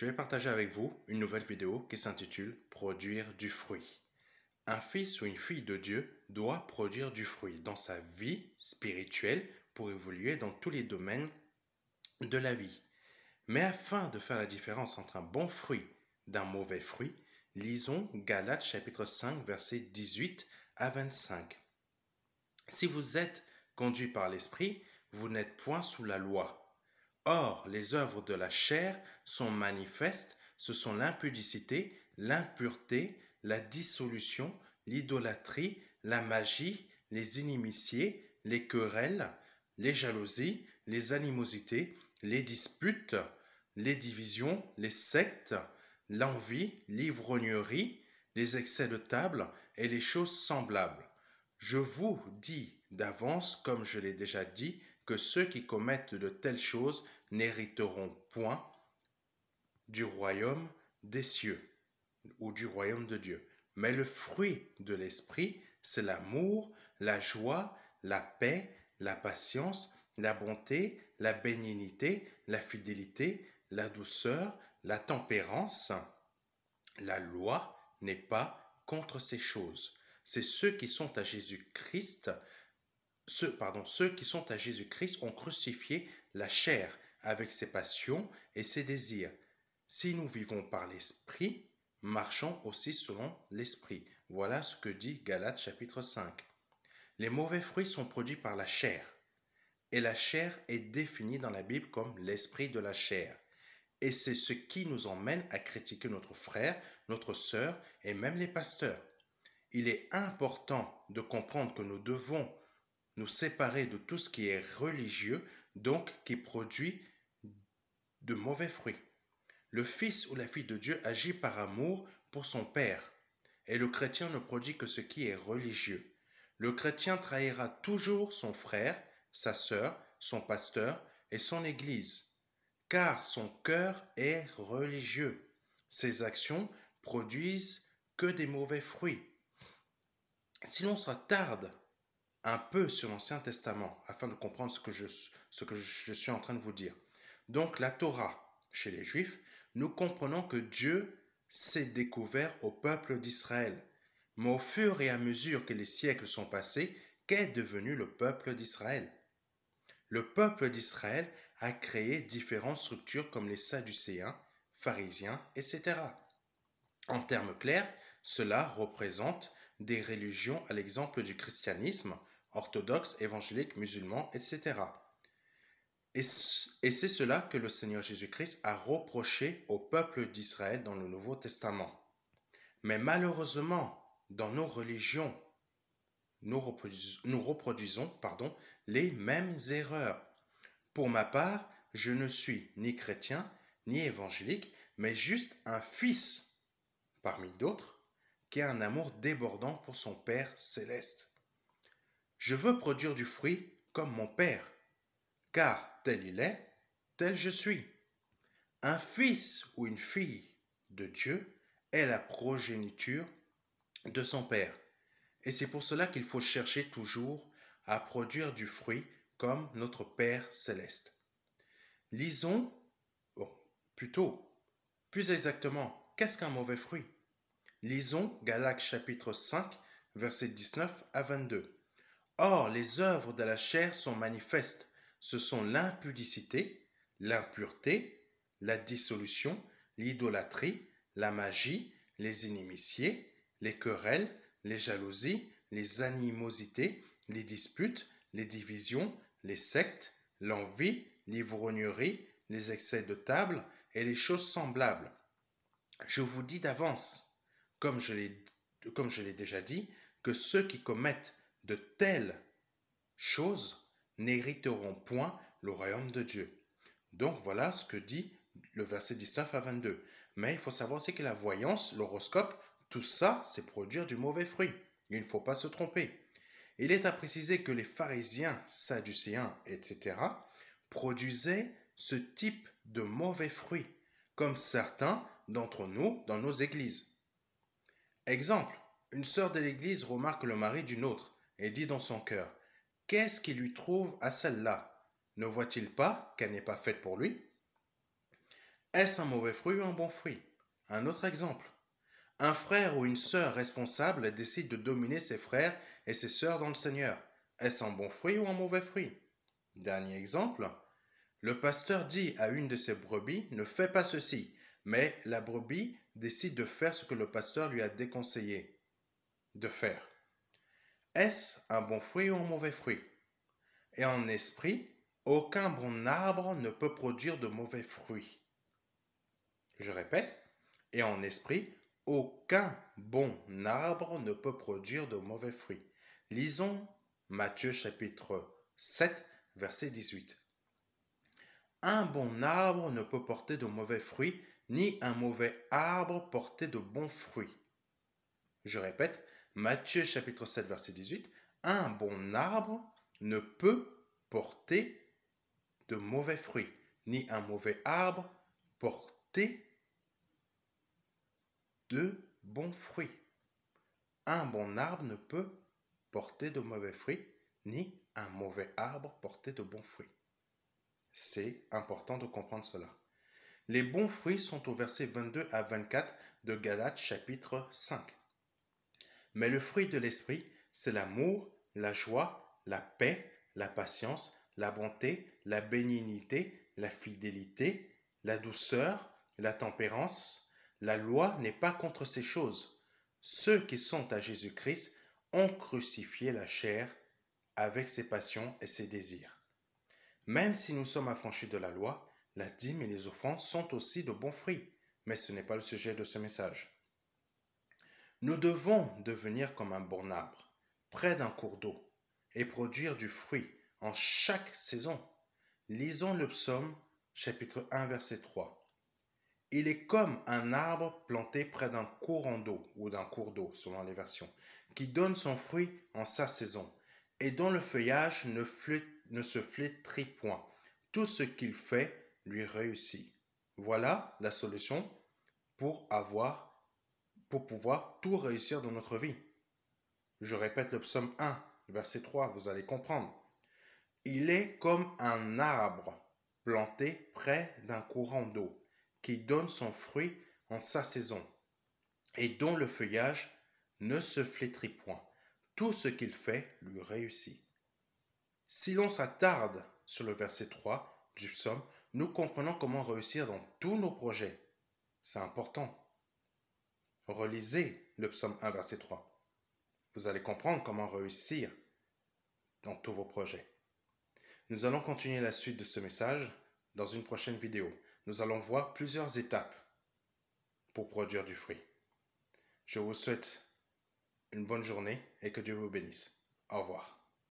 Je vais partager avec vous une nouvelle vidéo qui s'intitule Produire du fruit. Un fils ou une fille de Dieu doit produire du fruit dans sa vie spirituelle pour évoluer dans tous les domaines de la vie. Mais afin de faire la différence entre un bon fruit d'un mauvais fruit, lisons Galates chapitre 5 versets 18 à 25. Si vous êtes conduit par l'Esprit, vous n'êtes point sous la loi. Or, les œuvres de la chair sont manifestes, ce sont l'impudicité, l'impureté, la dissolution, l'idolâtrie, la magie, les inimitiés, les querelles, les jalousies, les animosités, les disputes, les divisions, les sectes, l'envie, l'ivrognerie, les excès de table et les choses semblables. Je vous dis d'avance, comme je l'ai déjà dit, que ceux qui commettent de telles choses n'hériteront point du royaume des cieux ou du royaume de Dieu. Mais le fruit de l'esprit, c'est l'amour, la joie, la paix, la patience, la bonté, la bénignité, la fidélité, la douceur, la tempérance. La loi n'est pas contre ces choses. C'est ceux qui sont à Jésus-Christ, ceux qui sont à Jésus-Christ ont crucifié la chair avec ses passions et ses désirs. Si nous vivons par l'Esprit, marchons aussi selon l'Esprit. Voilà ce que dit Galates chapitre 5. Les mauvais fruits sont produits par la chair. Et la chair est définie dans la Bible comme l'esprit de la chair. Et c'est ce qui nous emmène à critiquer notre frère, notre sœur et même les pasteurs. Il est important de comprendre que nous devons nous séparer de tout ce qui est religieux, donc qui produit de mauvais fruits. Le fils ou la fille de Dieu agit par amour pour son père, et le chrétien ne produit que ce qui est religieux. Le chrétien trahira toujours son frère, sa sœur, son pasteur et son église, car son cœur est religieux. Ses actions produisent que des mauvais fruits. Si l'on s'attarde un peu sur l'Ancien Testament afin de comprendre ce que je suis en train de vous dire. Donc la Torah, chez les Juifs, nous comprenons que Dieu s'est découvert au peuple d'Israël. Mais au fur et à mesure que les siècles sont passés, qu'est devenu le peuple d'Israël? Le peuple d'Israël a créé différentes structures comme les Sadducéens, pharisiens, etc. En termes clairs, cela représente des religions à l'exemple du christianisme, orthodoxe, évangélique, musulman, etc. Et c'est cela que le Seigneur Jésus-Christ a reproché au peuple d'Israël dans le Nouveau Testament. Mais malheureusement, dans nos religions, nous reproduisons les mêmes erreurs. Pour ma part, je ne suis ni chrétien, ni évangélique, mais juste un fils, parmi d'autres, qui a un amour débordant pour son Père céleste. Je veux produire du fruit comme mon Père, car tel il est, tel je suis. Un fils ou une fille de Dieu est la progéniture de son Père. Et c'est pour cela qu'il faut chercher toujours à produire du fruit comme notre Père céleste. Lisons, plus exactement, qu'est-ce qu'un mauvais fruit? Lisons Galates chapitre 5, versets 19 à 22. Or, les œuvres de la chair sont manifestes. Ce sont l'impudicité, l'impureté, la dissolution, l'idolâtrie, la magie, les inimitiés, les querelles, les jalousies, les animosités, les disputes, les divisions, les sectes, l'envie, l'ivrognerie, les excès de table et les choses semblables. Je vous dis d'avance, comme je l'ai déjà dit, que ceux qui commettent de telles choses n'hériteront point le royaume de Dieu. Donc voilà ce que dit le verset 19 à 22. Mais il faut savoir aussi que la voyance, l'horoscope, tout ça, c'est produire du mauvais fruit. Il ne faut pas se tromper. Il est à préciser que les pharisiens, sadducéens, etc., produisaient ce type de mauvais fruits, comme certains d'entre nous dans nos églises. Exemple, une sœur de l'église remarque le mari d'une autre et dit dans son cœur, « Qu'est-ce qu'il lui trouve à celle-là? Ne voit-il pas qu'elle n'est pas faite pour lui ?» Est-ce un mauvais fruit ou un bon fruit? Un autre exemple. Un frère ou une sœur responsable décide de dominer ses frères et ses sœurs dans le Seigneur. Est-ce un bon fruit ou un mauvais fruit? Dernier exemple. Le pasteur dit à une de ses brebis, ne fais pas ceci, mais la brebis décide de faire ce que le pasteur lui a déconseillé de faire. Est-ce un bon fruit ou un mauvais fruit? Et en esprit, aucun bon arbre ne peut produire de mauvais fruits. Je répète, et en esprit, aucun bon arbre ne peut produire de mauvais fruits. Lisons Matthieu chapitre 7, verset 18. Un bon arbre ne peut porter de mauvais fruits, ni un mauvais arbre porter de bons fruits. Je répète, Matthieu chapitre 7, verset 18. Un bon arbre ne peut porter de mauvais fruits, ni un mauvais arbre porter de bons fruits. Un bon arbre ne peut porter de mauvais fruits, ni un mauvais arbre porter de bons fruits. C'est important de comprendre cela. Les bons fruits sont au verset 22 à 24 de Galates chapitre 5. Mais le fruit de l'esprit, c'est l'amour, la joie, la paix, la patience, la bonté, la bénignité, la fidélité, la douceur, la tempérance. La loi n'est pas contre ces choses. Ceux qui sont à Jésus-Christ ont crucifié la chair avec ses passions et ses désirs. Même si nous sommes affranchis de la loi, la dîme et les offrandes sont aussi de bons fruits, mais ce n'est pas le sujet de ce message. Nous devons devenir comme un bon arbre, près d'un cours d'eau, et produire du fruit en chaque saison. Lisons le psaume chapitre 1 verset 3. Il est comme un arbre planté près d'un courant d'eau, ou d'un cours d'eau selon les versions, qui donne son fruit en sa saison, et dont le feuillage ne se flétrit point. Tout ce qu'il fait lui réussit. Voilà la solution pour pouvoir tout réussir dans notre vie. Je répète le psaume 1, verset 3, vous allez comprendre. Il est comme un arbre planté près d'un courant d'eau, qui donne son fruit en sa saison, et dont le feuillage ne se flétrit point. Tout ce qu'il fait lui réussit. Si l'on s'attarde sur le verset 3 du psaume, nous comprenons comment réussir dans tous nos projets. C'est important. Relisez le psaume 1, verset 3. Vous allez comprendre comment réussir dans tous vos projets. Nous allons continuer la suite de ce message dans une prochaine vidéo. Nous allons voir plusieurs étapes pour produire du fruit. Je vous souhaite une bonne journée et que Dieu vous bénisse. Au revoir.